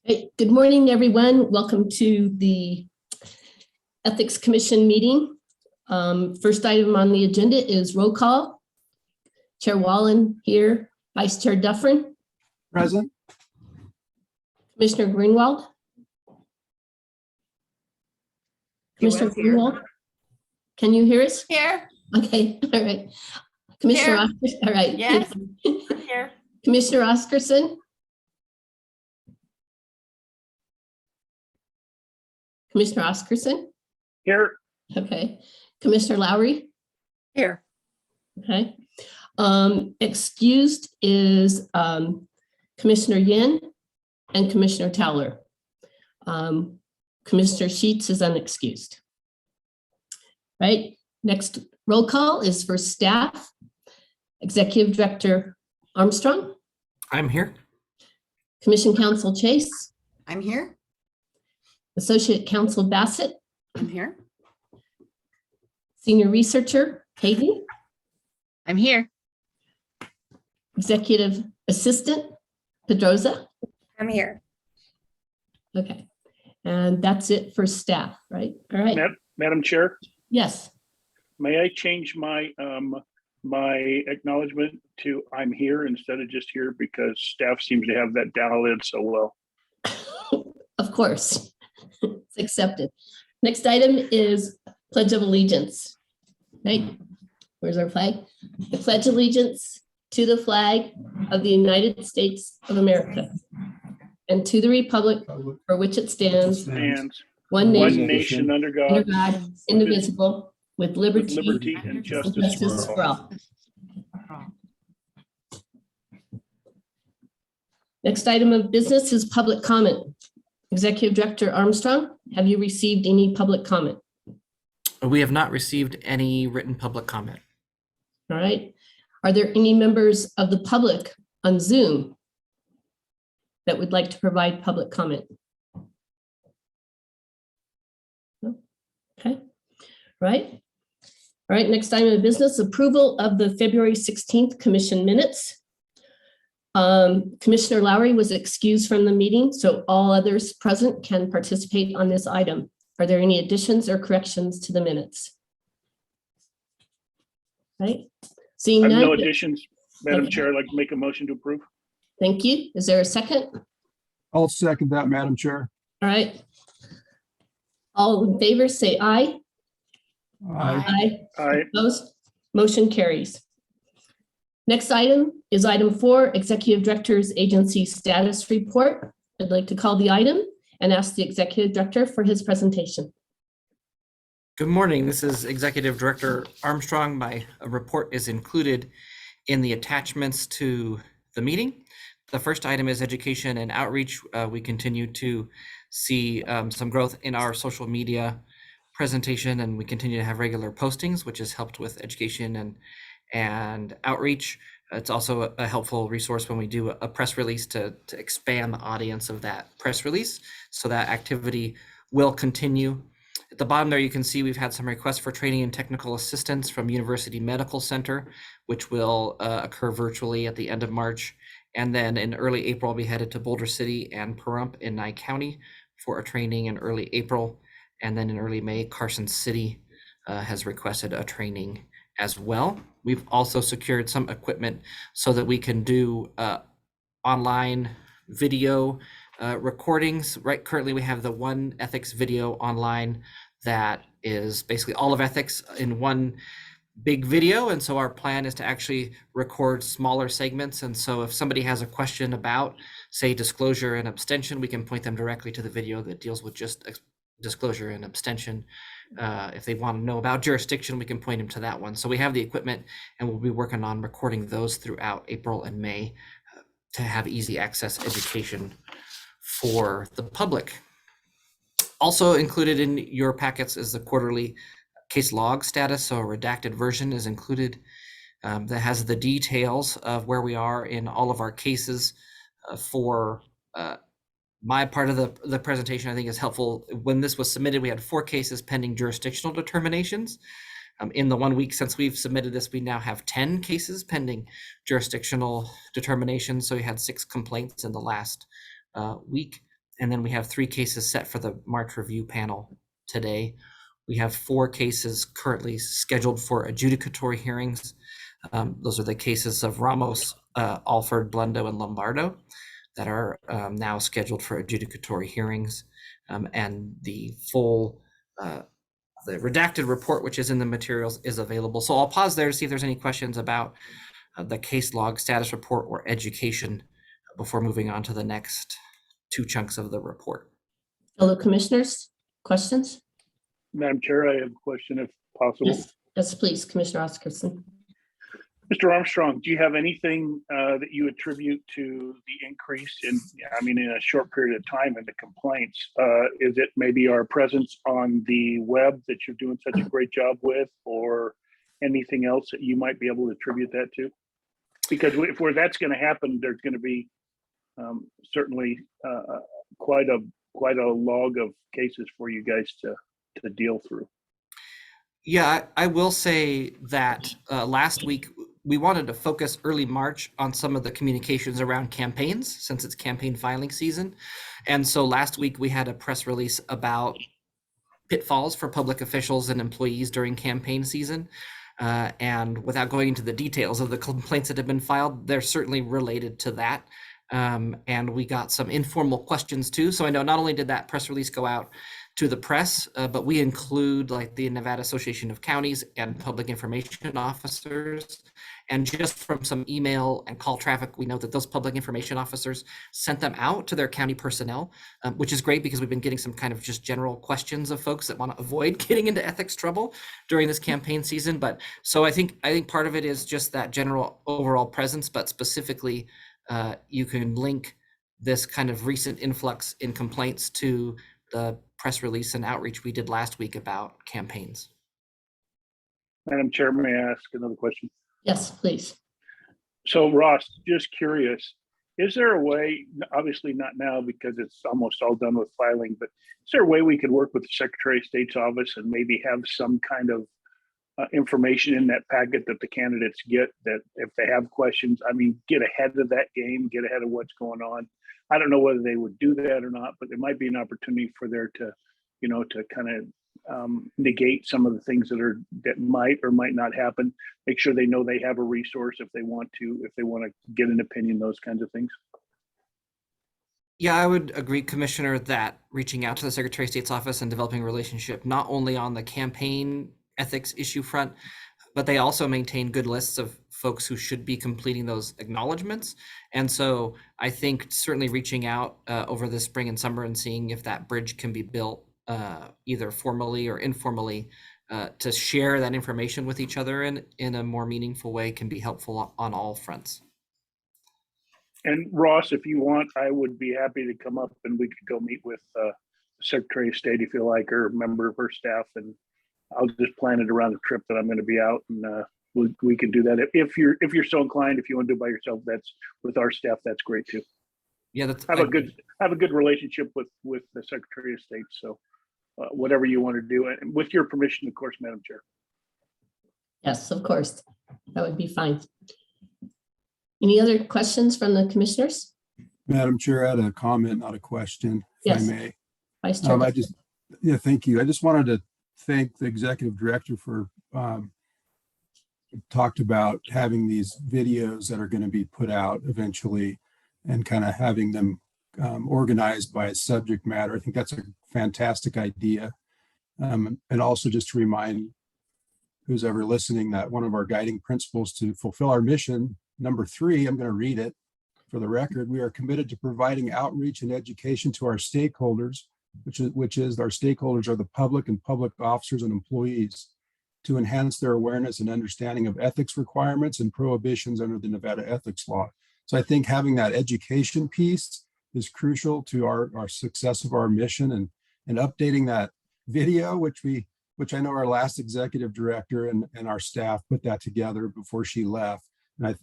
Hey, good morning, everyone. Welcome to the Ethics Commission meeting. First item on the agenda is roll call. Chair Wallen here, Vice Chair Dufferin. Present. Commissioner Greenwald. Commissioner Greenwald, can you hear us? Here. Okay, all right. Commissioner Oscarson, all right. Yes, I'm here. Commissioner Oscarson. Commissioner Oscarson. Here. Okay. Commissioner Lowry. Here. Okay. Excused is Commissioner Yin and Commissioner Towler. Commissioner Sheets is unexcused. Right. Next roll call is for staff. Executive Director Armstrong. I'm here. Commission Counsel Chase. I'm here. Associate Counsel Bassett. I'm here. Senior Researcher Hayden. I'm here. Executive Assistant Pedroza. I'm here. Okay. And that's it for staff, right? All right. Madam Chair, Yes. may I change my my acknowledgement to I'm here instead of just here, because staff seems to have that dialed in so well. Of course. It's accepted. Next item is Pledge of Allegiance. Right? Where's our flag? I pledge allegiance to the flag of the United States of America and to the republic for which it stands, And one one nation, nation under under God, God, indivisible, with with liberty liberty and and justice justice for for all. all. Next item of business is public comment. Executive Director Armstrong, have you received any public comment? We have not received any written public comment. All right. Are there any members of the public on Zoom that would like to provide public comment? No? Okay. Right. All right. Next item of business, approval of the February 16th commission minutes. Commissioner Lowry was excused from the meeting, so all others present can participate on this item. Are there any additions or corrections to the minutes? Right. Seeing I have no none. additions. Madam Okay. Chair, I'd like to make a motion to approve. Thank you. Is there a second? I'll second that, Madam Chair. All right. All in favor, say aye. Aye. Aye. Aye. Opposed? Motion carries. Next item is item 4, Executive Director's Agency Status Report. I'd like to call the item and ask the Executive Director for his presentation. Good morning. This is Executive Director Armstrong. My report is included in the attachments to the meeting. The first item is education and outreach. We continue to see some growth in our social media presentation, and we continue to have regular postings, which has helped with education and outreach. It's also a helpful resource when we do a press release to expand the audience of that press release. So that activity will continue. At the bottom there, you can see we've had some requests for training and technical assistance from University Medical Center, which will occur virtually at the end of March. And then in early April, we headed to Boulder City and Pahrump in Nye County for a training in early April. And then in early May, Carson City has requested a training as well. We've also secured some equipment so that we can do online video recordings. Right, currently we have the one ethics video online that is basically all of ethics in one big video. And so our plan is to actually record smaller segments. And so if somebody has a question about, say, disclosure and abstention, we can point them directly to the video that deals with just disclosure and abstention. If they want to know about jurisdiction, we can point them to that one. So we have the equipment, and we'll be working on recording those throughout April and May to have easy access education for the public. Also included in your packets is the quarterly case log status. So a redacted version is included that has the details of where we are in all of our cases. For my part of the presentation, I think is helpful. When this was submitted, we had 4 cases pending jurisdictional determinations. In the 1 week since we've submitted this, we now have 10 cases pending jurisdictional determination. So we had 6 complaints in the last week. And then we have 3 cases set for the March review panel today. We have 4 cases currently scheduled for adjudicatory hearings. Those are the cases of Ramos, Alford, Blendo, and Lombardo that are now scheduled for adjudicatory hearings. And the full, the redacted report, which is in the materials, is available. So I'll pause there to see if there's any questions about the case log, status report, or education before moving on to the next 2 chunks of the report. Fellow commissioners, questions? Madam Chair, I have a question if possible. Yes, please, Commissioner Oscarson. Mr. Armstrong, do you have anything that you attribute to the increase in, in a short period of time in the complaints? Is it maybe our presence on the web that you're doing such a great job with, or anything else that you might be able to attribute that to? Because if that's going to happen, there's going to be certainly quite a log of cases for you guys to deal through. Yeah, I will say that last week we wanted to focus early March on some of the communications around campaigns since it's campaign filing season. And so last week we had a press release about pitfalls for public officials and employees during campaign season. And without going into the details of the complaints that have been filed, they're certainly related to that. And we got some informal questions too. So I know not only did that press release go out to the press, but we include like the Nevada Association of Counties and public information officers. And just from some email and call traffic, we know that those public information officers sent them out to their county personnel, which is great because we've been getting some kind of just general questions of folks that want to avoid getting into ethics trouble during this campaign season. But so I think part of it is just that general overall presence, but specifically you can link this kind of recent influx in complaints to the press release and outreach we did last week about campaigns. Madam Chair, may I ask another question? Yes, please. So Ross, just curious, is there a way, obviously not now because it's almost all done with filing, but is there a way we could work with the Secretary of State's office and maybe have some kind of information in that packet that the candidates get, that if they have questions, get ahead of that game, get ahead of what's going on? I don't know whether they would do that or not, but there might be an opportunity for there to, to kind of negate some of the things that might or might not happen. Make sure they know they have a resource if they want to get an opinion, those kinds of things. Yeah, I would agree, Commissioner, that reaching out to the Secretary of State's office and developing a relationship, not only on the campaign ethics issue front, but they also maintain good lists of folks who should be completing those acknowledgements. And so I think certainly reaching out over the spring and summer and seeing if that bridge can be built either formally or informally to share that information with each other in a more meaningful way can be helpful on all fronts. And Ross, if you want, I would be happy to come up and we could go meet with the Secretary of State if you like, or a member of her staff, and I'll just plan it around the trip that I'm going to be out, and we can do that. If you're so inclined, if you want to do it by yourself, that's with our staff, that's great too. Yeah, have a good relationship with the Secretary of State. So whatever you want to do, and with your permission, of course, Madam Chair. Yes, of course. That would be fine. Any other questions from the commissioners? Madam Chair, I had a comment, not a question, if I Yes. may. Vice Chair. Thank you. I just wanted to thank the executive director for talked about having these videos that are going to be put out eventually and kind of having them organized by subject matter. I think that's a fantastic idea. And also just to remind who's ever listening that one of our guiding principles to fulfill our mission, number 3, I'm going to read it for the record. We are committed to providing outreach and education to our stakeholders, which is our stakeholders are the public and public officers and employees, to enhance their awareness and understanding of ethics requirements and prohibitions under the Nevada ethics law. So I think having that education piece is crucial to our success of our mission, and updating that video, which I know our last executive director and our staff put that together before she left. And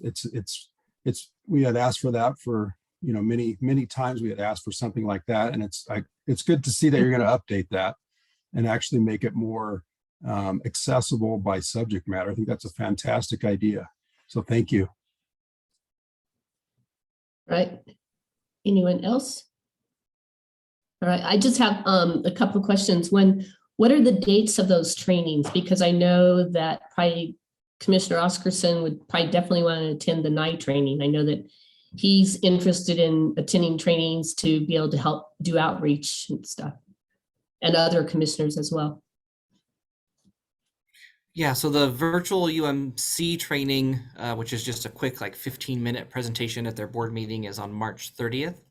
we had asked for that for, many times we had asked for something like that. And it's good to see that you're going to update that and actually make it more accessible by subject matter. I think that's a fantastic idea. So thank you. Right. Anyone else? All right, I just have a couple of questions. What are the dates of those trainings? Because I know that probably Commissioner Oscarson would probably definitely want to attend the night training. I know that he's interested in attending trainings to be able to help do outreach and stuff, and other commissioners as well. Yeah, so the virtual UMC training, which is just a quick 15-minute presentation at their board meeting, is on March 30th.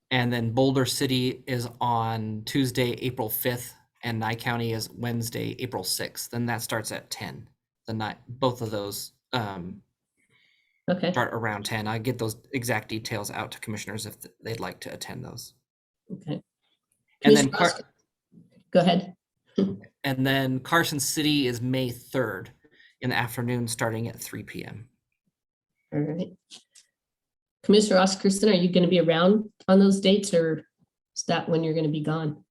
And then Boulder City is on Tuesday, April 5th, and Nye County is Wednesday, April 6th. And that starts at 10. Both of those Okay, start around 10. I get those exact details out to commissioners if they'd like to attend those. okay. And then Commissioner Oscar- Go ahead. And then Carson City is May 3rd in the afternoon, starting at 3 p.m. All right. Commissioner Oscarson, are you going to be around on those dates, or is that when you're going to be gone?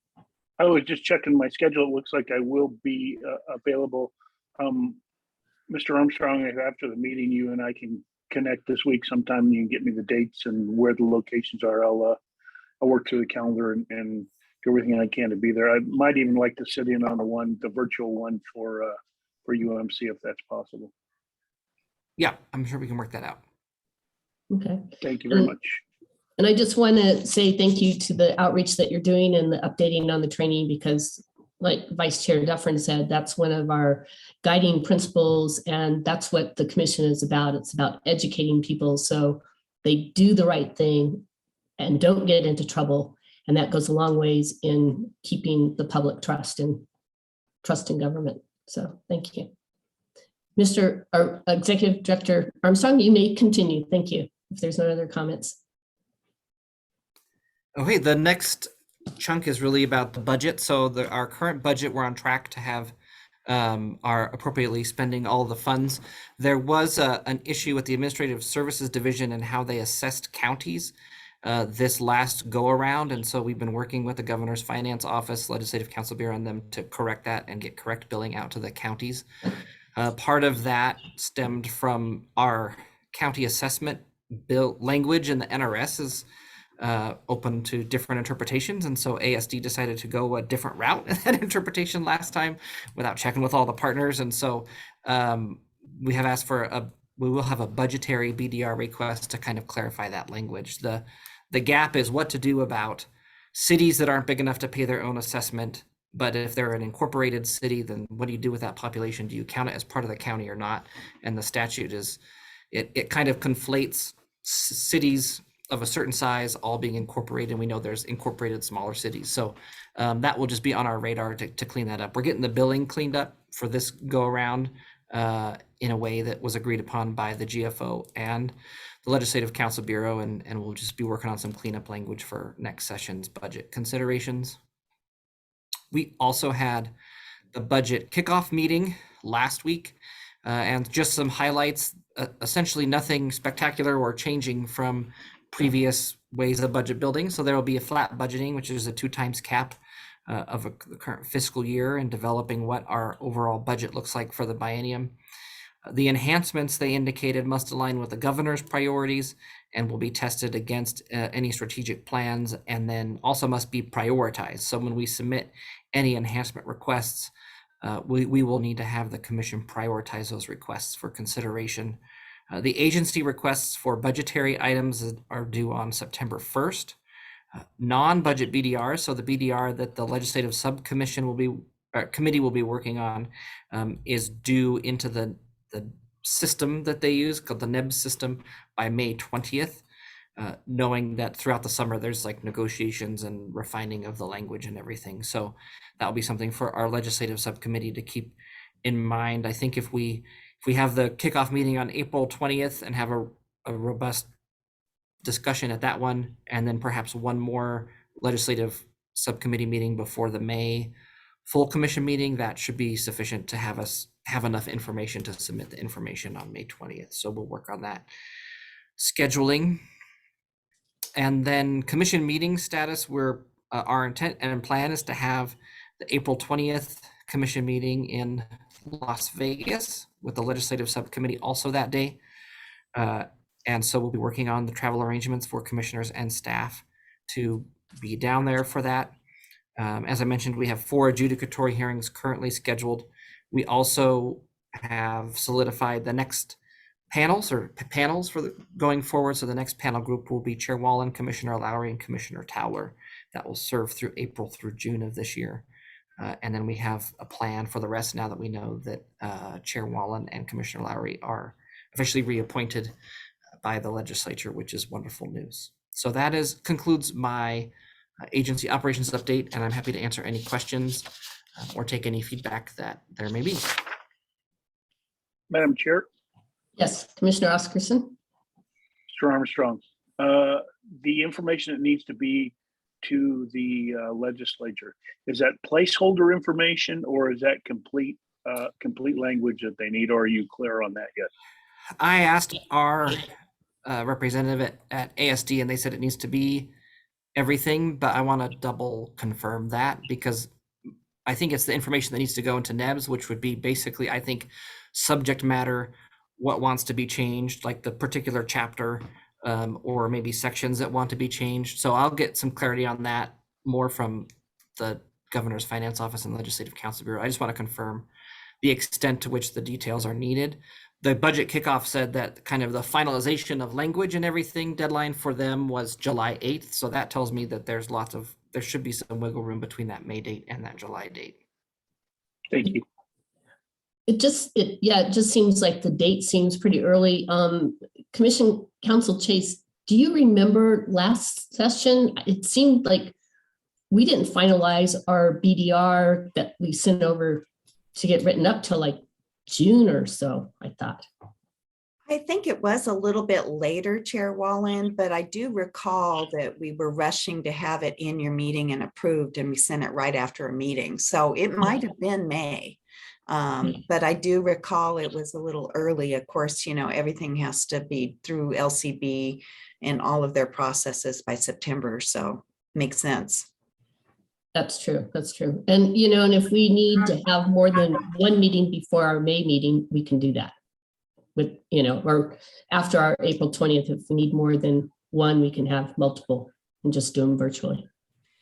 I was just checking my schedule. It looks like I will be available. Mr. Armstrong, after the meeting, you and I can connect this week sometime. You can get me the dates and where the locations are. I'll work through the calendar and do everything I can to be there. I might even like to sit in on the virtual one for UMC if that's possible. Yeah, I'm sure we can work that out. Okay. Thank you very much. And I just want to say thank you to the outreach that you're doing and the updating on the training, because like Vice Chair Dufferin said, that's one of our guiding principles, and that's what the commission is about. It's about educating people so they do the right thing and don't get into trouble. And that goes a long ways in keeping the public trust and trust in government. So thank you. Our Executive Director Armstrong, you may continue. Thank you. If there's no other comments. Okay, the next chunk is really about the budget. So our current budget, we're on track to have are appropriately spending all the funds. There was an issue with the Administrative Services Division and how they assessed counties this last go around. And so we've been working with the Governor's Finance Office, Legislative Council Bureau on them to correct that and get correct billing out to the counties. Part of that stemmed from our county assessment bill language, and the NRS is open to different interpretations. And so ASD decided to go a different route in that interpretation last time without checking with all the partners. And so we have asked for we will have a budgetary BDR request to kind of clarify that language. The gap is what to do about cities that aren't big enough to pay their own assessment. But if they're an incorporated city, then what do you do with that population? Do you count it as part of the county or not? And the statute is, it kind of conflates cities of a certain size all being incorporated. And we know there's incorporated smaller cities. So that will just be on our radar to clean that up. We're getting the billing cleaned up for this go around in a way that was agreed upon by the GFO and the Legislative Council Bureau. And we'll just be working on some cleanup language for next session's budget considerations. We also had the budget kickoff meeting last week and just some highlights, essentially nothing spectacular or changing from previous ways of budget building. So there will be a flat budgeting, which is a 2x cap of the current fiscal year, and developing what our overall budget looks like for the biennium. The enhancements they indicated must align with the governor's priorities and will be tested against any strategic plans, and then also must be prioritized. So when we submit any enhancement requests, we will need to have the commission prioritize those requests for consideration. The agency requests for budgetary items are due on September 1st. Non-budget BDR, so the BDR that the legislative subcommission committee will be working on, is due into the system that they use called the NEB system by May 20th, knowing that throughout the summer there's like negotiations and refining of the language and everything. So that'll be something for our legislative subcommittee to keep in mind. I think if we have the kickoff meeting on April 20th and have a robust discussion at that one, and then perhaps one more legislative subcommittee meeting before the May full commission meeting, that should be sufficient to have us have enough information to submit the information on May 20th. So we'll work on that scheduling. And then commission meeting status, our intent and plan is to have the April 20th Commission meeting in Las Vegas with the legislative subcommittee also that day. And so we'll be working on the travel arrangements for commissioners and staff to be down there for that. As I mentioned, we have 4 adjudicatory hearings currently scheduled. We also have solidified the next panels for going forward. So the next panel group will be Chair Wallen, Commissioner Lowry, and Commissioner Towler. That will serve through April through June of this year. And then we have a plan for the rest now that we know that Chair Wallen and Commissioner Lowry are officially reappointed by the legislature, which is wonderful news. So that concludes my agency operations update, and I'm happy to answer any questions or take any feedback that there may be. Madam Chair, Yes, Commissioner Oscarson. Mr. Armstrong, the information that needs to be to the legislature, is that placeholder information or is that complete language that they need, or are you clear on that yet? I asked our representative at ASD, and they said it needs to be everything, but I want to double confirm that because I think it's the information that needs to go into NEBS, which would be basically, I think, subject matter, what wants to be changed, like the particular chapter or maybe sections that want to be changed. So I'll get some clarity on that more from the Governor's Finance Office and Legislative Council Bureau. I just want to confirm the extent to which the details are needed. The budget kickoff said that kind of the finalization of language and everything deadline for them was July 8th. So that tells me that there should be some wiggle room between that May date and that July date. Thank you. It just seems like the date seems pretty early. Commission Counsel Chase, do you remember last session? It seemed like we didn't finalize our BDR that we sent over to get written up till like June or so, I thought. I think it was a little bit later, Chair Wallen, but I do recall that we were rushing to have it in your meeting and approved, and we sent it right after a meeting. So it might have been May. But I do recall it was a little early. Of course, everything has to be through LCB and all of their processes by September. So makes sense. That's true. That's true. And, and if we need to have more than one meeting before our May meeting, we can do that with, or after our April 20th, if we need more than one, we can have multiple and just do them virtually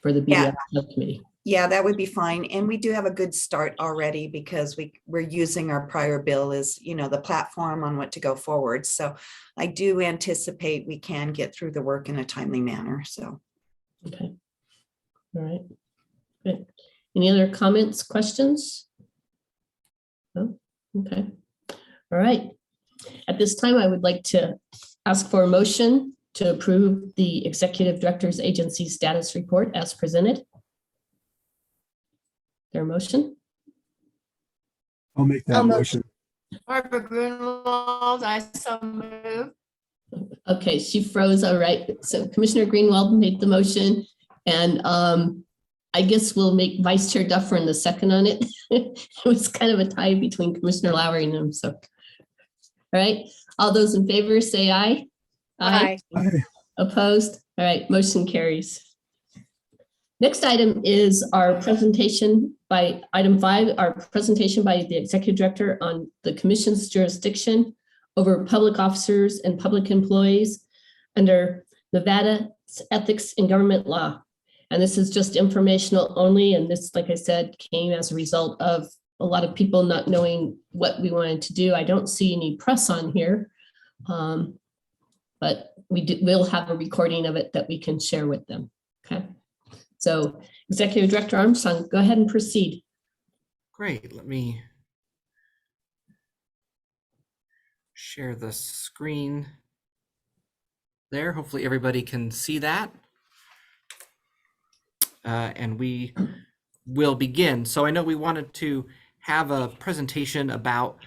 for the BDR subcommittee. Yeah, that would be fine. And we do have a good start already because we're using our prior bill as, the platform on what to go forward. So I do anticipate we can get through the work in a timely manner. So. Okay. All right. Good. Any other comments, questions? No? Okay. All right. At this time, I would like to ask for a motion to approve the Executive Director's Agency Status Report as presented. Their motion? I'll make that motion. Barbara Grunwald, I so move. Okay, she froze. All right. So Commissioner Greenwald made the motion, and I guess we'll make Vice Chair Dufferin the second on it. It was kind of a tie between Commissioner Lowry and him. So, all right. All those in favor say aye. Aye. Aye. Opposed? All right. Motion carries. Next item is our presentation by item 5, our presentation by the Executive Director on the Commission's jurisdiction over public officers and public employees under Nevada Ethics in Government Law. And this is just informational only. And this, like I said, came as a result of a lot of people not knowing what we wanted to do. I don't see any press on here, but we'll have a recording of it that we can share with them. Okay. So Executive Director Armstrong, go ahead and proceed. Great. Let me share the screen there. Hopefully everybody can see that. And we will begin. So I know we wanted to have a presentation about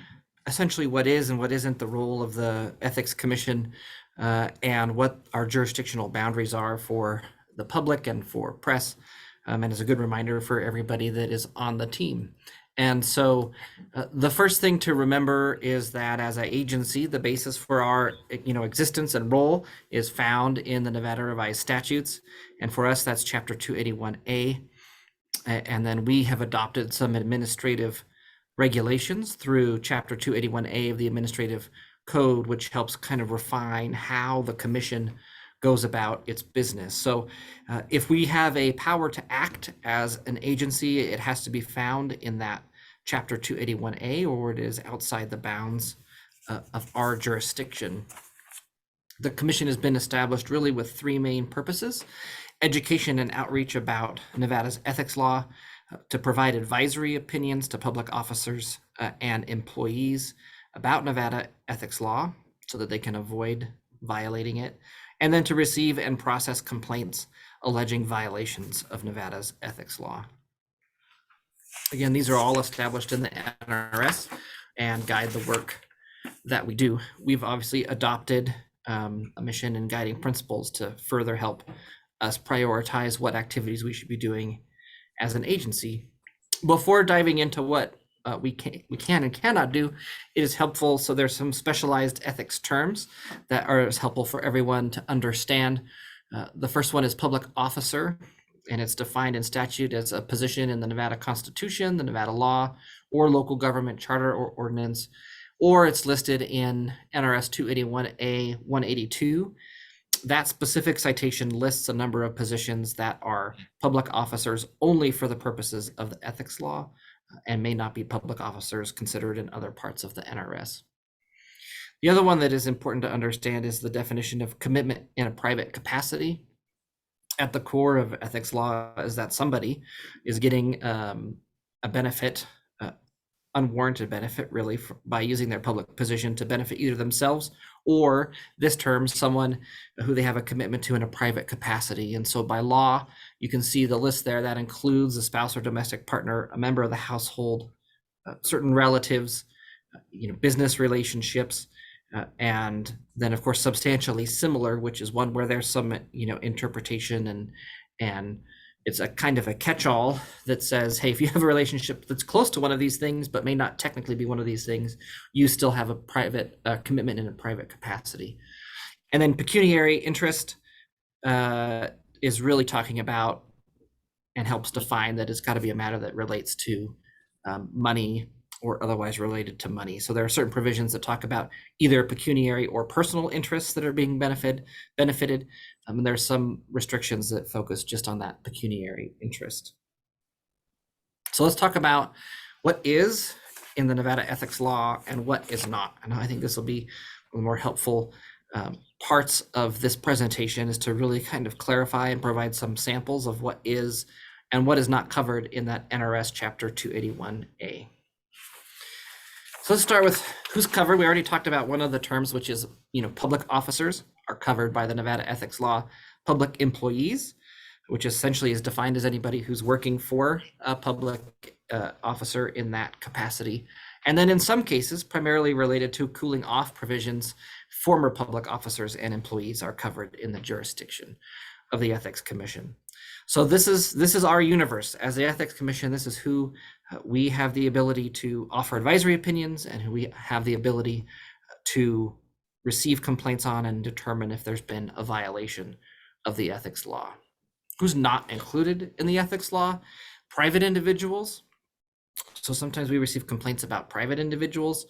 essentially what is and what isn't the role of the Ethics Commission and what our jurisdictional boundaries are for the public and for press, and as a good reminder for everybody that is on the team. And so the first thing to remember is that as an agency, the basis for our existence and role is found in the Nevada Revised Statutes. And for us, that's Chapter 281A. And then we have adopted some administrative regulations through Chapter 281A of the Administrative Code, which helps kind of refine how the commission goes about its business. So if we have a power to act as an agency, it has to be found in that Chapter 281A, or it is outside the bounds of our jurisdiction. The commission has been established really with three main purposes: education and outreach about Nevada's ethics law, to provide advisory opinions to public officers and employees about Nevada ethics law so that they can avoid violating it, and then to receive and process complaints alleging violations of Nevada's ethics law. Again, these are all established in the NRS and guide the work that we do. We've obviously adopted a mission and guiding principles to further help us prioritize what activities we should be doing as an agency. Before diving into what we can and cannot do, it is helpful. So there's some specialized ethics terms that are helpful for everyone to understand. The first one is public officer, and it's defined in statute as a position in the Nevada Constitution, the Nevada law, or local government charter or ordinance, or it's listed in NRS 281A 182. That specific citation lists a number of positions that are public officers only for the purposes of the ethics law and may not be public officers considered in other parts of the NRS. The other one that is important to understand is the definition of commitment in a private capacity. At the core of ethics law is that somebody is getting a benefit, unwarranted benefit really, by using their public position to benefit either themselves or, this term, someone who they have a commitment to in a private capacity. And so by law, you can see the list there that includes a spouse or domestic partner, a member of the household, certain relatives, business relationships, and then of course substantially similar, which is one where there's some interpretation and it's a kind of a catch-all that says, hey, if you have a relationship that's close to one of these things, but may not technically be one of these things, you still have a private commitment in a private capacity. And then pecuniary interest is really talking about and helps define that it's got to be a matter that relates to money or otherwise related to money. So there are certain provisions that talk about either pecuniary or personal interests that are being benefited. And there's some restrictions that focus just on that pecuniary interest. So let's talk about what is in the Nevada ethics law and what is not. And I think this will be one of the more helpful parts of this presentation, is to really kind of clarify and provide some samples of what is and what is not covered in that NRS chapter 281A. So let's start with who's covered. We already talked about one of the terms, which is, public officers are covered by the Nevada ethics law. Public employees, which essentially is defined as anybody who's working for a public officer in that capacity. And then in some cases, primarily related to cooling off provisions, former public officers and employees are covered in the jurisdiction of the Ethics Commission. So this is our universe. As the Ethics Commission, this is who we have the ability to offer advisory opinions and who we have the ability to receive complaints on and determine if there's been a violation of the ethics law. Who's not included in the ethics law? Private individuals. So sometimes we receive complaints about private individuals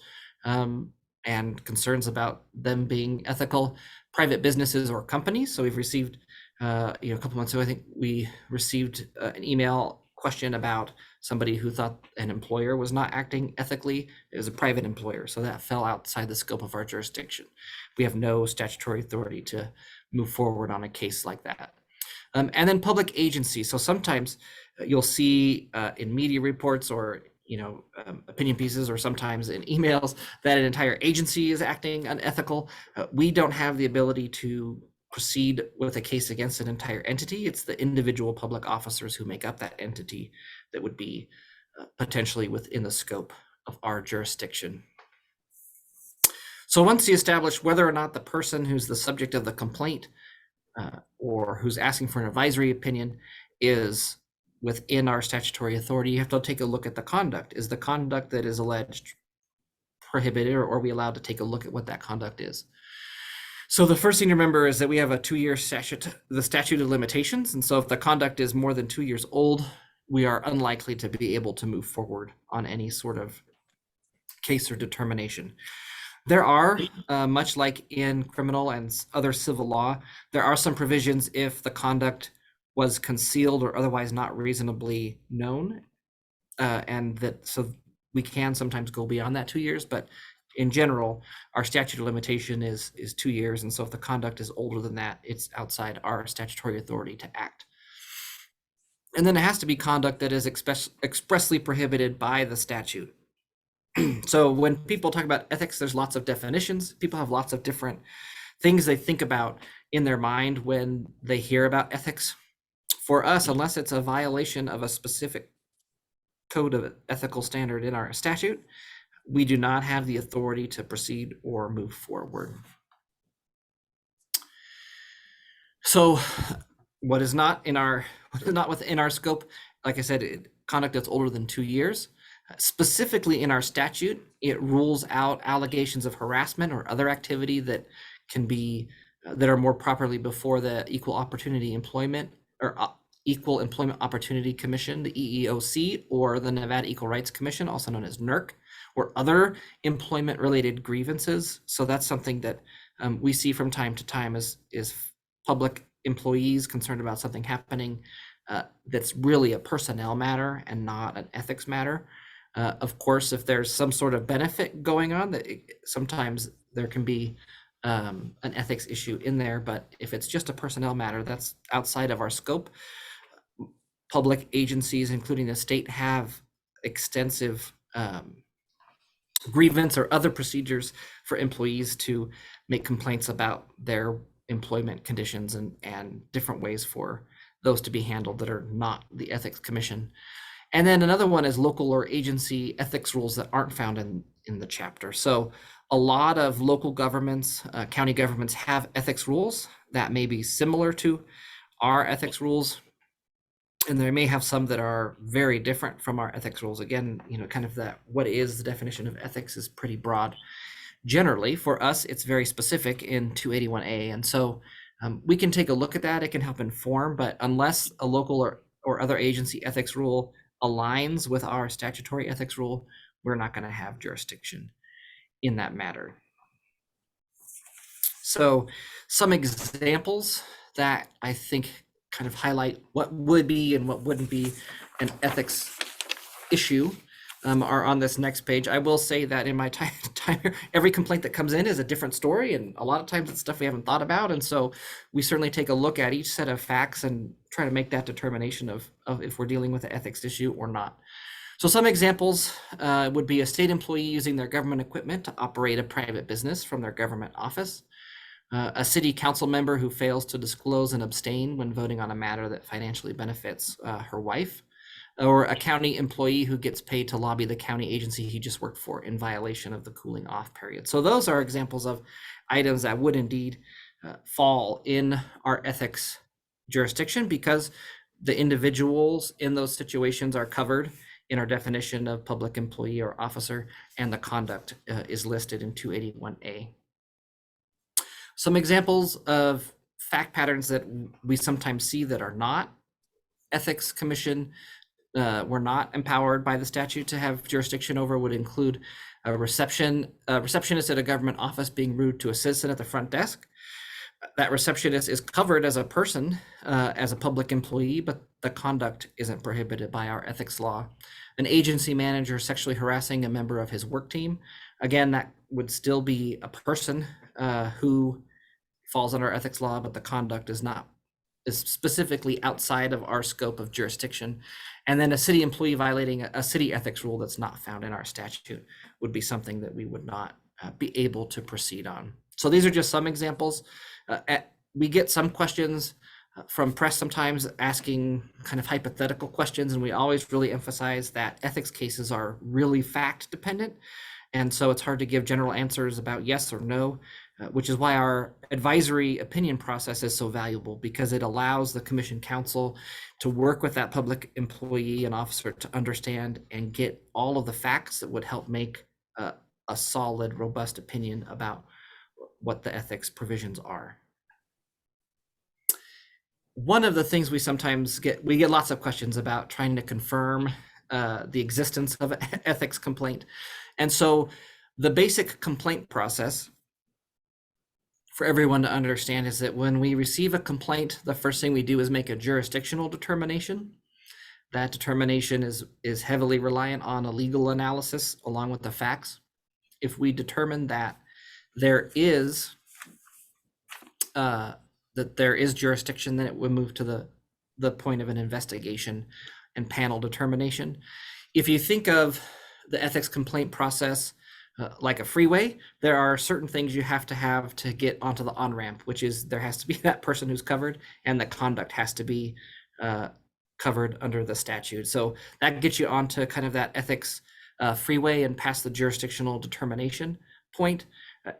and concerns about them being ethical. Private businesses or companies. So we've received a couple months ago, I think we received an email question about somebody who thought an employer was not acting ethically. It was a private employer, so that fell outside the scope of our jurisdiction. We have no statutory authority to move forward on a case like that. And then public agency. So sometimes you'll see in media reports or opinion pieces, or sometimes in emails, that an entire agency is acting unethical. We don't have the ability to proceed with a case against an entire entity. It's the individual public officers who make up that entity that would be potentially within the scope of our jurisdiction. So once you establish whether or not the person who's the subject of the complaint or who's asking for an advisory opinion is within our statutory authority, you have to take a look at the conduct. Is the conduct that is alleged prohibited, or are we allowed to take a look at what that conduct is? So the first thing to remember is that we have a 2-year statute, the statute of limitations. And so if the conduct is more than 2 years old, we are unlikely to be able to move forward on any sort of case or determination. There are, much like in criminal and other civil law, there are some provisions if the conduct was concealed or otherwise not reasonably known, and that so we can sometimes go beyond that 2 years, but in general, our statute of limitation is 2 years, and so if the conduct is older than that, it's outside our statutory authority to act. And then it has to be conduct that is expressly prohibited by the statute. So when people talk about ethics, there's lots of definitions. People have lots of different things they think about in their mind when they hear about ethics. For us, unless it's a violation of a specific code of ethical standard in our statute, we do not have the authority to proceed or move forward. So what is not within our scope, like I said, conduct that's older than 2 years. Specifically in our statute, it rules out allegations of harassment or other activity that can be that are more properly before the Equal Employment Opportunity Commission, the EEOC, or the Nevada Equal Rights Commission, also known as NERC, or other employment-related grievances. So that's something that we see from time to time is public employees concerned about something happening that's really a personnel matter and not an ethics matter. Of course, if there's some sort of benefit going on, sometimes there can be an ethics issue in there, but if it's just a personnel matter, that's outside of our scope. Public agencies, including the state, have extensive grievance or other procedures for employees to make complaints about their employment conditions and different ways for those to be handled that are not the Ethics Commission. And then another one is local or agency ethics rules that aren't found in the chapter. So a lot of local governments, county governments have ethics rules that may be similar to our ethics rules. And there may have some that are very different from our ethics rules. Again, kind of what is the definition of ethics is pretty broad. Generally, for us, it's very specific in 281A. And so we can take a look at that. It can help inform, but unless a local or other agency ethics rule aligns with our statutory ethics rule, we're not going to have jurisdiction in that matter. So some examples that I think kind of highlight what would be and what wouldn't be an ethics issue are on this next page. I will say that in my time here, every complaint that comes in is a different story, and a lot of times it's stuff we haven't thought about, and so we certainly take a look at each set of facts and try to make that determination of if we're dealing with an ethics issue or not. So some examples would be a state employee using their government equipment to operate a private business from their government office, a city council member who fails to disclose and abstain when voting on a matter that financially benefits her wife, or a county employee who gets paid to lobby the county agency he just worked for in violation of the cooling off period. So those are examples of items that would indeed fall in our ethics jurisdiction, because the individuals in those situations are covered in our definition of public employee or officer, and the conduct is listed in 281A. Some examples of fact patterns that we sometimes see that are not ethics commission, we're not empowered by the statute to have jurisdiction over, would include a receptionist at a government office being rude to a citizen at the front desk. That receptionist is covered as a person, as a public employee, but the conduct isn't prohibited by our ethics law. An agency manager sexually harassing a member of his work team. Again, that would still be a person who falls under ethics law, but the conduct is specifically outside of our scope of jurisdiction. And then a city employee violating a city ethics rule that's not found in our statute would be something that we would not be able to proceed on. So these are just some examples. We get some questions from press sometimes asking kind of hypothetical questions, and we always really emphasize that ethics cases are really fact dependent. And so it's hard to give general answers about yes or no, which is why our advisory opinion process is so valuable, because it allows the commission counsel to work with that public employee and officer to understand and get all of the facts that would help make a solid, robust opinion about what the ethics provisions are. one of the things we sometimes we get lots of questions about trying to confirm the existence of an ethics complaint. And so the basic complaint process for everyone to understand is that when we receive a complaint, the first thing we do is make a jurisdictional determination. That determination is heavily reliant on a legal analysis along with the facts. If we determine that there is jurisdiction, then it would move to the point of an investigation and panel determination. If you think of the ethics complaint process like a freeway, there are certain things you have to get onto the on-ramp, which is there has to be that person who's covered and the conduct has to be covered under the statute. So that gets you onto kind of that ethics freeway and past the jurisdictional determination point.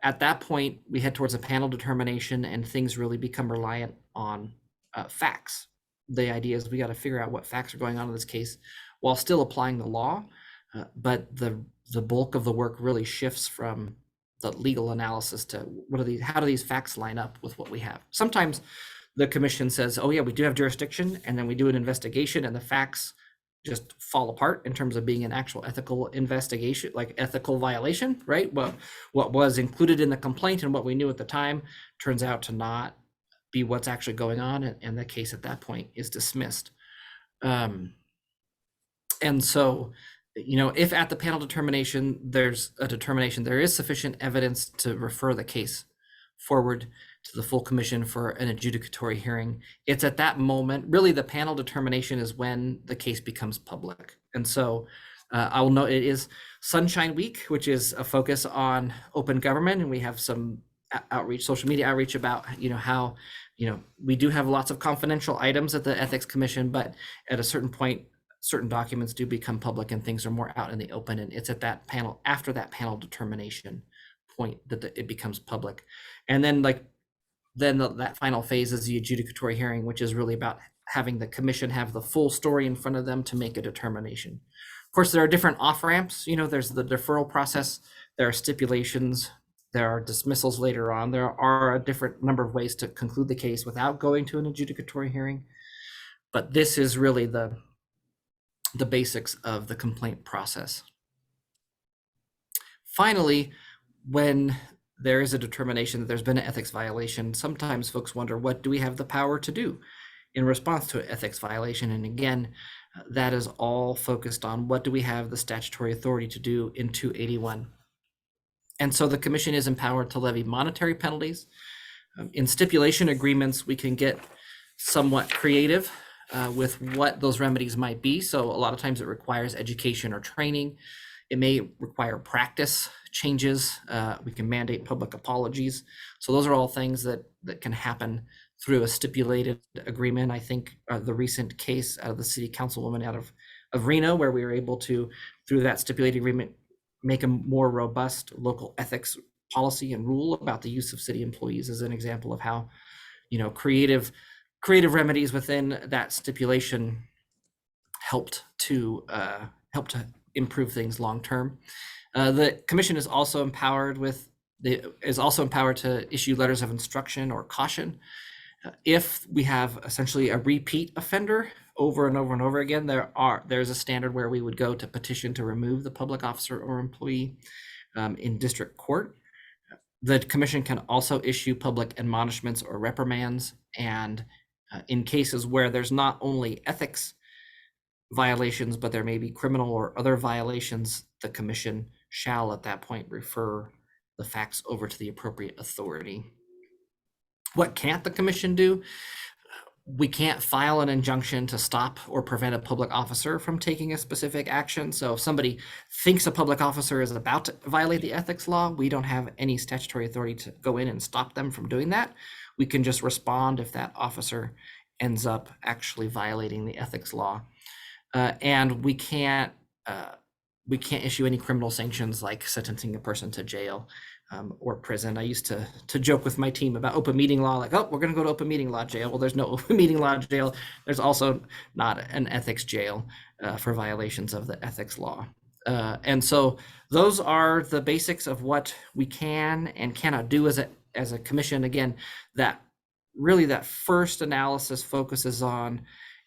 At that point, we head towards a panel determination and things really become reliant on facts. The idea is we got to figure out what facts are going on in this case while still applying the law, but the bulk of the work really shifts from the legal analysis to how do these facts line up with what we have. Sometimes the commission says, oh yeah, we do have jurisdiction, and then we do an investigation and the facts just fall apart in terms of being an actual ethical investigation, like ethical violation, right? Well, what was included in the complaint and what we knew at the time turns out to not be what's actually going on, and the case at that point is dismissed. And so, if at the panel determination, there's a determination, there is sufficient evidence to refer the case forward to the full commission for an adjudicatory hearing. It's at that moment, really the panel determination is when the case becomes public. And so I will note it is Sunshine Week, which is a focus on open government. And we have some outreach, social media outreach about, how, we do have lots of confidential items at the Ethics Commission, but at a certain point, certain documents do become public and things are more out in the open. And it's at that panel, after that panel determination point, that it becomes public. And then that final phase is the adjudicatory hearing, which is really about having the commission have the full story in front of them to make a determination. Of course, there are different off-ramps. There's the deferral process, there are stipulations, there are dismissals later on. There are a different number of ways to conclude the case without going to an adjudicatory hearing. But this is really the basics of the complaint process. Finally, when there is a determination that there's been an ethics violation, sometimes folks wonder, what do we have the power to do in response to an ethics violation? And again, that is all focused on what do we have the statutory authority to do in 281. And so the commission is empowered to levy monetary penalties. In stipulation agreements, we can get somewhat creative with what those remedies might be. So a lot of times it requires education or training. It may require practice changes. We can mandate public apologies. So those are all things that can happen through a stipulated agreement. I think the recent case out of the city councilwoman out of Reno, where we were able to, through that stipulated agreement, make a more robust local ethics policy and rule about the use of city employees, is an example of how, creative remedies within that stipulation helped to improve things long term. The commission is also empowered to issue letters of instruction or caution. If we have essentially a repeat offender over and over and over again, there's a standard where we would go to petition to remove the public officer or employee in district court. The commission can also issue public admonishments or reprimands, and in cases where there's not only ethics violations, but there may be criminal or other violations, the commission shall at that point refer the facts over to the appropriate authority. What can't the commission do? We can't file an injunction to stop or prevent a public officer from taking a specific action. So if somebody thinks a public officer is about to violate the ethics law, we don't have any statutory authority to go in and stop them from doing that. We can just respond if that officer ends up actually violating the ethics law. And we can't issue any criminal sanctions like sentencing a person to jail or prison. I used to joke with my team about open meeting law, like, oh, we're going to go to open meeting law jail. Well, there's no open meeting law jail. There's also not an ethics jail for violations of the ethics law. And so those are the basics of what we can and cannot do as a commission. Again, that really that first analysis focuses on,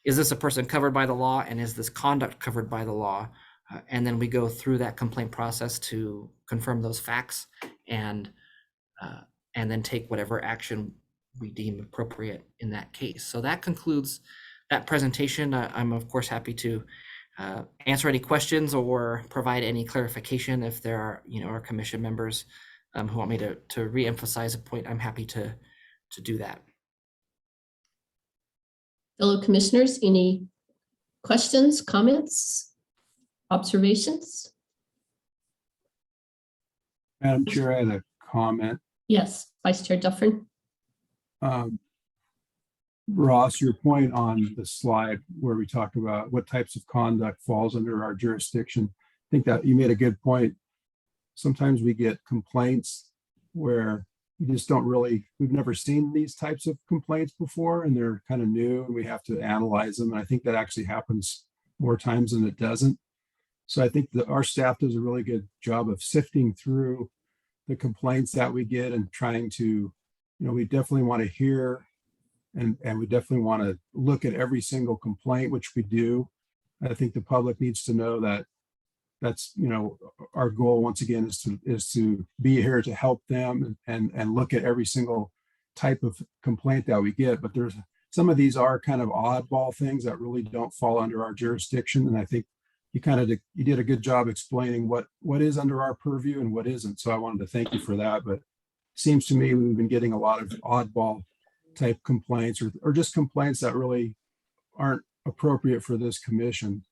is this a person covered by the law, and is this conduct covered by the law? And then we go through that complaint process to confirm those facts and then take whatever action we deem appropriate in that case. So that concludes that presentation. I'm of course happy to answer any questions or provide any clarification if there are, our commission members who want me to re-emphasize a point. I'm happy to do that. Fellow commissioners, any questions, comments, observations? Madam Chair, I had a comment. Yes, Vice Chair Dufferin. Ross, your point on the slide where we talk about what types of conduct falls under our jurisdiction, I think that you made a good point. Sometimes we get complaints where we just don't really, we've never seen these types of complaints before, and they're kind of new, and we have to analyze them. And I think that actually happens more times than it doesn't. So I think that our staff does a really good job of sifting through the complaints that we get and trying to, we definitely want to hear and we definitely want to look at every single complaint, which we do. I think the public needs to know that that's, our goal once again is to be here to help them and look at every single type of complaint that we get. But there's some of these are kind of oddball things that really don't fall under our jurisdiction. And I think you did a good job explaining what is under our purview and what isn't. So I wanted to thank you for that. But it seems to me we've been getting a lot of oddball type complaints or just complaints that really aren't appropriate for this commission.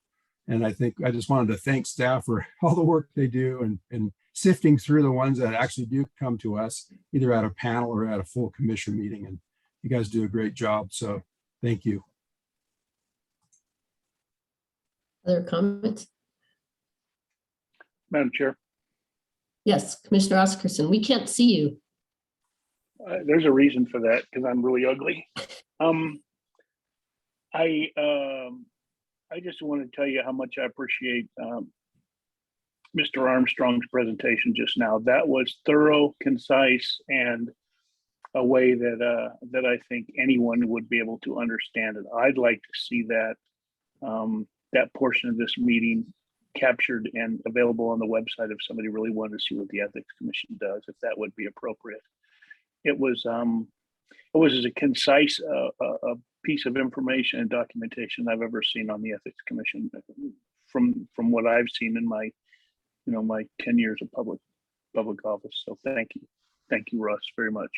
And I think I just wanted to thank staff for all the work they do and sifting through the ones that actually do come to us, either at a panel or at a full commission meeting. And you guys do a great job. So thank you. Other comments? Madam Chair, Yes, Commissioner Oscarson, we can't see you. there's a reason for that because I'm really ugly. I just want to tell you how much I appreciate Mr. Armstrong's presentation just now. That was thorough, concise, and a way that that I think anyone would be able to understand it. I'd like to see that that portion of this meeting captured and available on the website if somebody really wanted to see what the Ethics Commission does, if that would be appropriate. It was as a concise a piece of information and documentation I've ever seen on the Ethics Commission from what I've seen in my my 10 years of public office. So thank you, Russ, very much.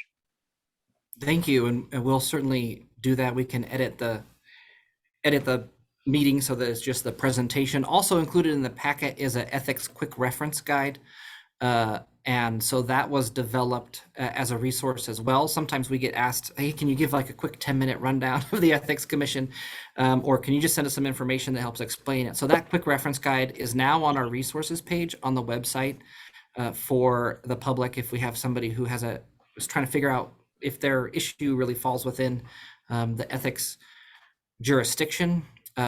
Thank you, and we'll certainly do that. We can edit the meeting so that it's just the presentation. Also included in the packet is an ethics quick reference guide. And so that was developed as a resource as well. Sometimes we get asked, hey, can you give like a quick 10-minute rundown of the Ethics Commission? Or can you just send us some information that helps explain it? So that quick reference guide is now on our resources page on the website for the public. If we have somebody who is trying to figure out if their issue really falls within the ethics jurisdiction.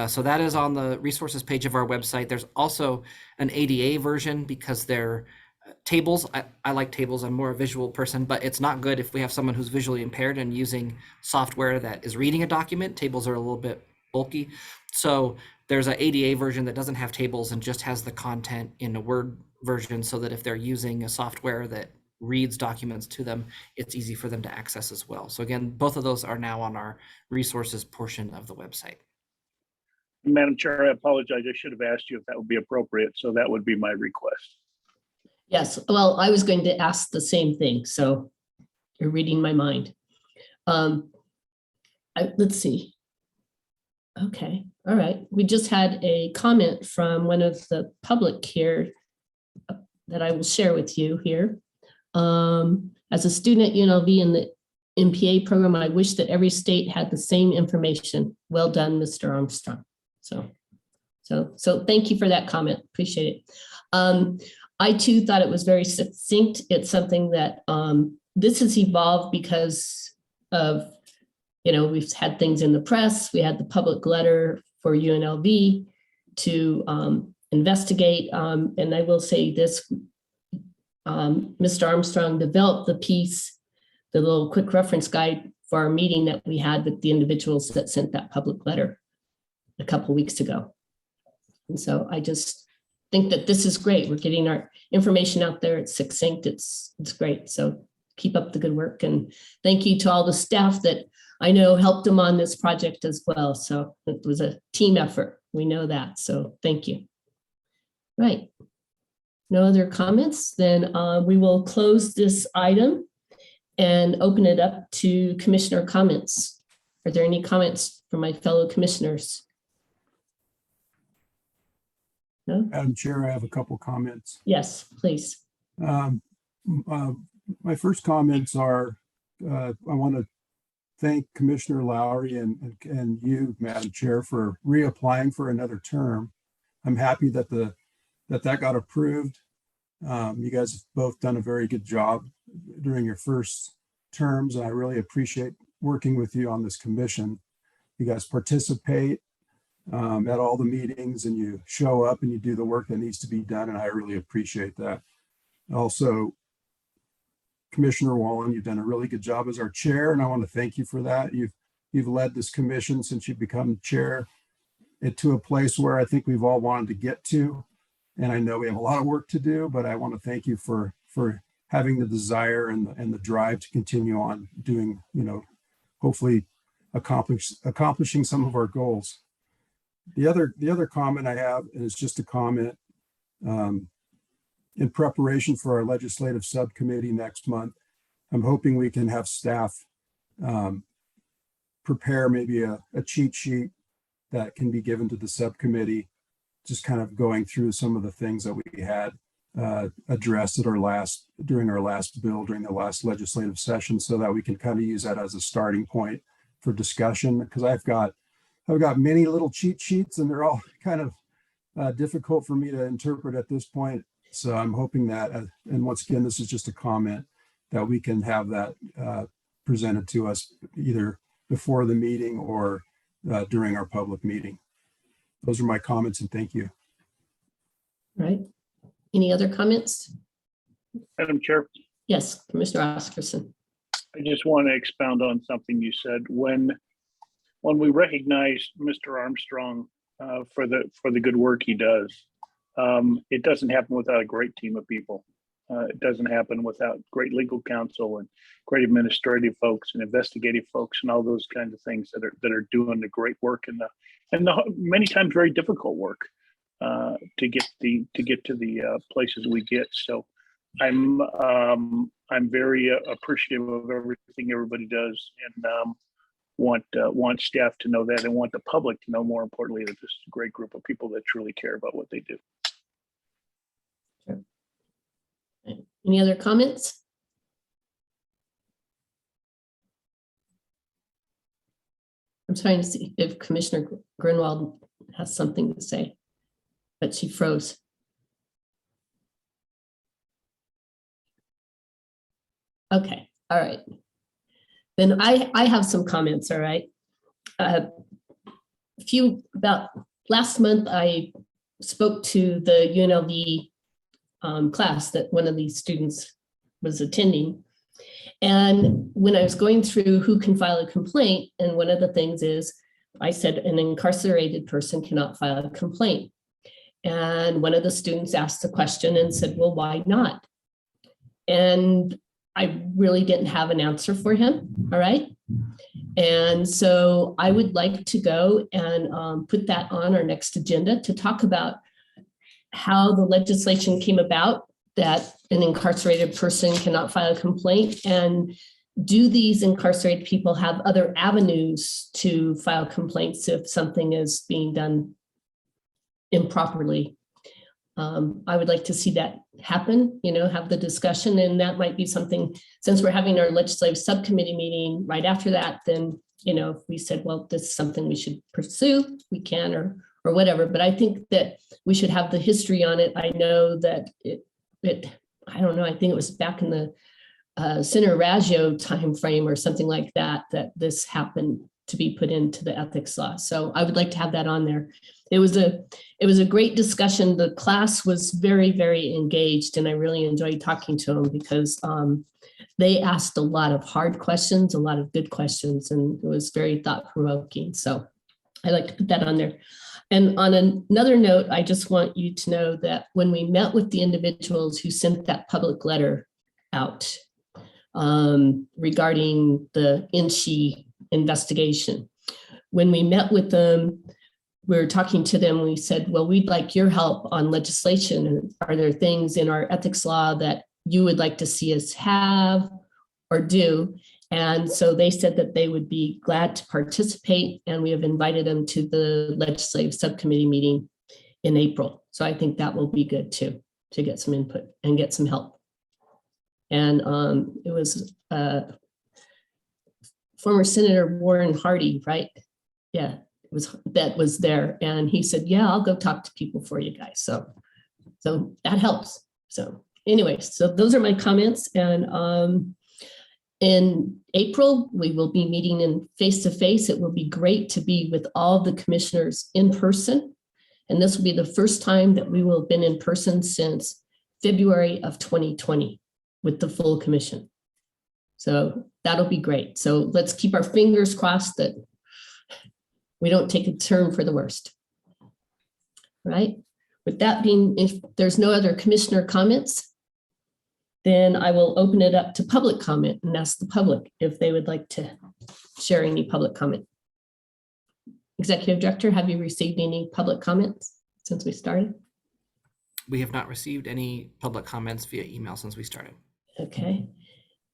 So that is on the resources page of our website. There's also an ADA version because they're tables. I like tables. I'm more a visual person, but it's not good if we have someone who's visually impaired and using software that is reading a document. Tables are a little bit bulky. So there's an ADA version that doesn't have tables and just has the content in a Word version so that if they're using a software that reads documents to them, it's easy for them to access as well. So again, both of those are now on our resources portion of the website. Madam Chair, I apologize. I should have asked you if that would be appropriate. So that would be my request. Yes, well, I was going to ask the same thing, so you're reading my mind. Let's see. Okay, all right. We just had a comment from one of the public here that I will share with you here. As a student at UNLV in the MPA program, I wish that every state had the same information. Well done, Mr. Armstrong. So thank you for that comment. Appreciate it. I too thought it was very succinct. It's something that this has evolved because of, we've had things in the press. We had the public letter for UNLV to investigate. And I will say this, Mr. Armstrong developed the piece, the little quick reference guide for our meeting that we had with the individuals that sent that public letter a couple weeks ago. And so I just think that this is great. We're getting our information out there. It's succinct. It's great. So keep up the good work. And thank you to all the staff that I know helped them on this project as well. So it was a team effort. We know that. So thank you. Right. No other comments? Then we will close this item and open it up to commissioner comments. Are there any comments from my fellow commissioners? No? Madam Chair, I have a couple comments. Yes, please. My first comments are, I want to thank Commissioner Lowry and you, Madam Chair, for reapplying for another term. I'm happy that that got approved. You guys have both done a very good job during your first terms. And I really appreciate working with you on this commission. You guys participate at all the meetings and you show up and you do the work that needs to be done. And I really appreciate that. Also, Commissioner Wallen, you've done a really good job as our chair, and I want to thank you for that. You've led this commission since you've become chair to a place where I think we've all wanted to get to. And I know we have a lot of work to do, but I want to thank you for having the desire and the drive to continue on doing, hopefully accomplishing some of our goals. The other comment I have is just a comment in preparation for our legislative subcommittee next month. I'm hoping we can have staff prepare maybe a cheat sheet that can be given to the subcommittee, just kind of going through some of the things that we had addressed at during the last legislative session, so that we can kind of use that as a starting point for discussion. Because I've got many little cheat sheets and they're all kind of difficult for me to interpret at this point. So I'm hoping that, and once again, this is just a comment, that we can have that presented to us either before the meeting or during our public meeting. Those are my comments, and thank you. Right. Any other comments? Madam Chair, Yes, Commissioner Oscarson. I just want to expound on something you said. When we recognize Mr. Armstrong for the good work he does, it doesn't happen without a great team of people. It doesn't happen without great legal counsel and great administrative folks and investigative folks and all those kinds of things that are doing the great work and the many times very difficult work to get to the places we get. So I'm very appreciative of everything everybody does, and want staff to know that, and want the public to know, more importantly, that this is a great group of people that truly care about what they do. Any other comments? I'm trying to see if Commissioner Grunwald has something to say, but she froze. Okay, all right. Then I have some comments, all right. About last month, I spoke to the UNLV class that one of these students was attending. And when I was going through who can file a complaint, and one of the things is, I said an incarcerated person cannot file a complaint. And one of the students asked the question and said, well, why not? And I really didn't have an answer for him, all right? And so I would like to go and put that on our next agenda to talk about how the legislation came about that an incarcerated person cannot file a complaint, and do these incarcerated people have other avenues to file complaints if something is being done improperly? I would like to see that happen, have the discussion, and that might be something, since we're having our legislative subcommittee meeting right after that, then, if we said, well, this is something we should pursue, we can, or whatever. But I think that we should have the history on it. I know that I don't know, I think it was back in the Senator Raggio timeframe or something like that this happened to be put into the ethics law. So I would like to have that on there. It was a great discussion. The class was very, very engaged, and I really enjoyed talking to them because they asked a lot of hard questions, a lot of good questions, and it was very thought-provoking. So I like to put that on there. And on another note, I just want you to know that when we met with the individuals who sent that public letter out regarding the INSHE investigation, when we met with them, we were talking to them, we said, well, we'd like your help on legislation. And are there things in our ethics law that you would like to see us have or do? And so they said that they would be glad to participate, and we have invited them to the legislative subcommittee meeting in April. So I think that will be good too, to get some input and get some help. And it was former Senator Warren Hardy, right? Yeah, that was there. And he said, yeah, I'll go talk to people for you guys. So that helps. So anyway, so those are my comments. And in April, we will be meeting in face-to-face. It will be great to be with all the commissioners in person. And this will be the first time that we will have been in person since February of 2020 with the full commission. So that'll be great. So let's keep our fingers crossed that we don't take a turn for the worst. Right? With that being, if there's no other commissioner comments, then I will open it up to public comment and ask the public if they would like to share any public comment. Executive Director, have you received any public comments since we started? We have not received any public comments via email since we started. Okay.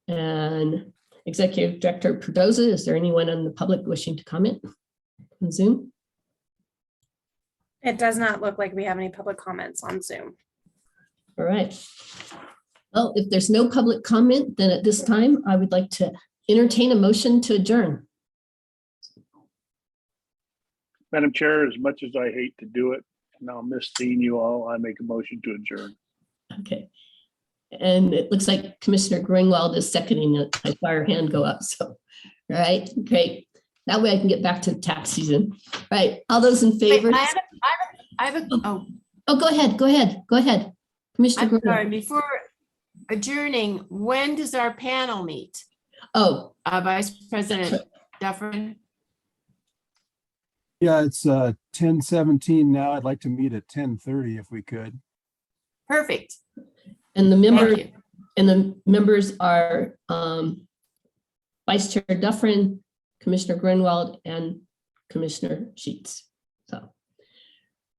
And Executive Director Perdoza, is there anyone in the public wishing to comment on Zoom? It does not look like we have any public comments on Zoom. All right. Well, if there's no public comment, then at this time, I would like to entertain a motion to adjourn. Madam Chair, as much as I hate to do it, and I'll miss seeing you all, I make a motion to adjourn. Okay. And it looks like Commissioner Greenwald is seconding it. I saw her hand go up. So, all right, great. That way I can get back to tax season. All right, all those in favor? Wait, I have a, Oh, go ahead. Commissioner I'm Greenwald. sorry, before adjourning, when does our panel meet? Oh, Vice President Dufferin? Yeah, it's 10:17 now. I'd like to meet at 10:30 if we could. Perfect. and the Thank you. members are Vice Chair Dufferin, Commissioner Greenwald, and Commissioner Sheets. So,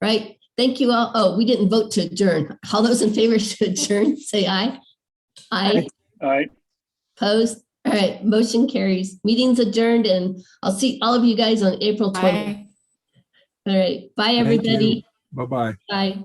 right. Thank you all. Oh, we didn't vote to adjourn. All those in favor to adjourn, say aye. Aye. All right. Opposed? All right, motion carries. Meeting's adjourned, and I'll see all of you guys on April 20th. Bye. All right, bye, Thank you. everybody. Bye-bye. Bye.